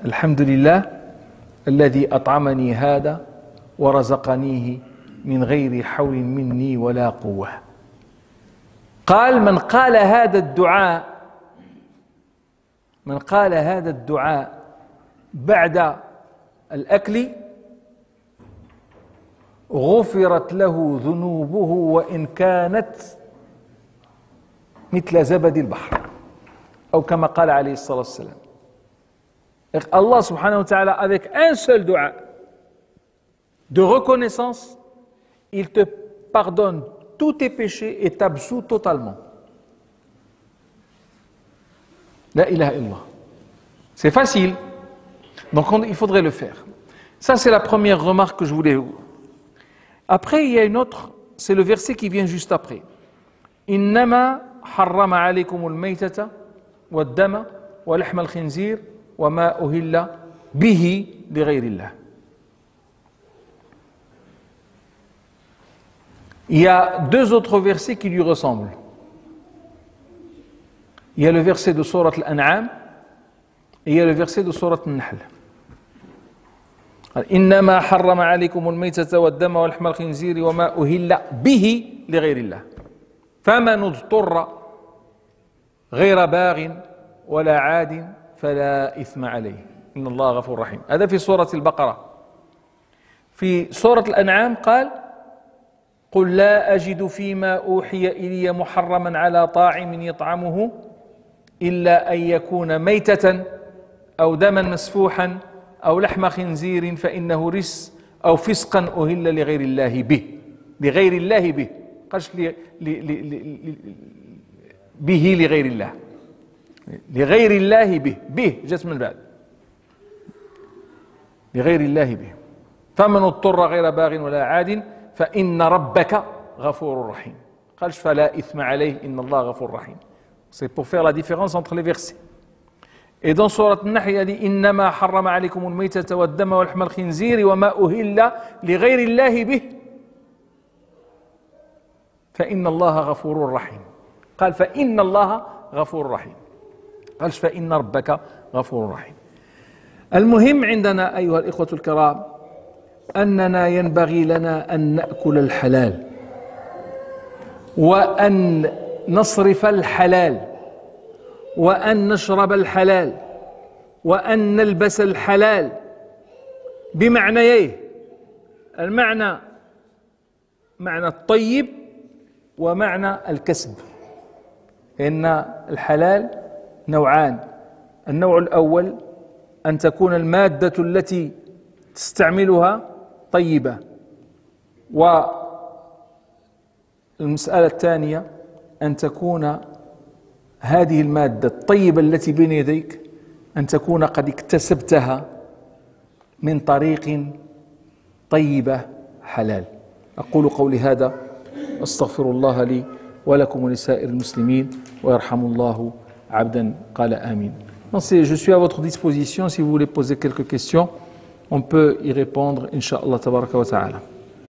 الحمد لله الذي أطعمني هذا ورزقنيه من غير حول مني ولا قوة. قال من قال هذا الدعاء بعد الأكل غفرت له ذنوبه وإن كانت مثل زبد البحر أو كما قال عليه الصلاة والسلام. Allah subhanahu wa ta'ala, avec un seul dua de reconnaissance, il te pardonne tous tes péchés et t'absout totalement. La ilaha illallah. C'est facile, donc il faudrait le faire. Ça, c'est la première remarque que je voulais vous. Après, il y a une autre, c'est le verset qui vient juste après. Innama harrama alaykumul maytata wad dama wa lahma al-khinzir wa ma uhilla bihi li ghayrillah. Il y a deux autres versets qui lui ressemblent. Il y a le verset de Surat Al-An'am et il y a le verset de Surat Al-Nahl. إنما حرم عليكم الميتة والدم ولحم الخنزير وما أهل به لغير الله فمن اضطر غير باغ ولا عاد فلا إثم عليه إن الله غفور رحيم. هذا في سورة البقرة. في سورة الأنعام قال قل لا أجد فيما أوحي إلي محرما على طاعم يطعمه إلا أن يكون ميتة أو دما مسفوحا أو لحم خنزير فإنه رجس أو فسقا أهل لغير الله به. لغير الله به قالش به لغير الله. لغير الله به جت من بعد. لغير الله به فمن اضطر غير باغ ولا عاد فإن ربك غفور رحيم. قالش فلا إثم عليه إن الله غفور رحيم. C'est pour faire la différence entre les versets. Et dans Surat An-Nahl, il a dit إنما حرم عليكم الميتة والدم ولحم الخنزير وما أهل لغير الله به فإن الله غفور رحيم. قال فإن الله غفور رحيم. قالش فإن ربك غفور رحيم. المهم عندنا أيها الإخوة الكرام أننا ينبغي لنا أن نأكل الحلال وأن نصرف الحلال وأن نشرب الحلال وأن نلبس الحلال بمعنييه. المعنى معنى الطيب ومعنى الكسب. إن الحلال نوعان. النوع الأول أن تكون المادة التي تستعملها طيبة، والمسألة الثانية أن تكون هذه المادة الطيبة التي بين يديك أن تكون قد اكتسبتها من طريق طيبة حلال. أقول قولي هذا أستغفر الله لي ولكم ولسائر المسلمين ويرحم الله عبدا قال آمين. Je suis à votre disposition si vous voulez poser quelques questions. On peut y répondre, Inch'Allah tabaraka wa ta'ala.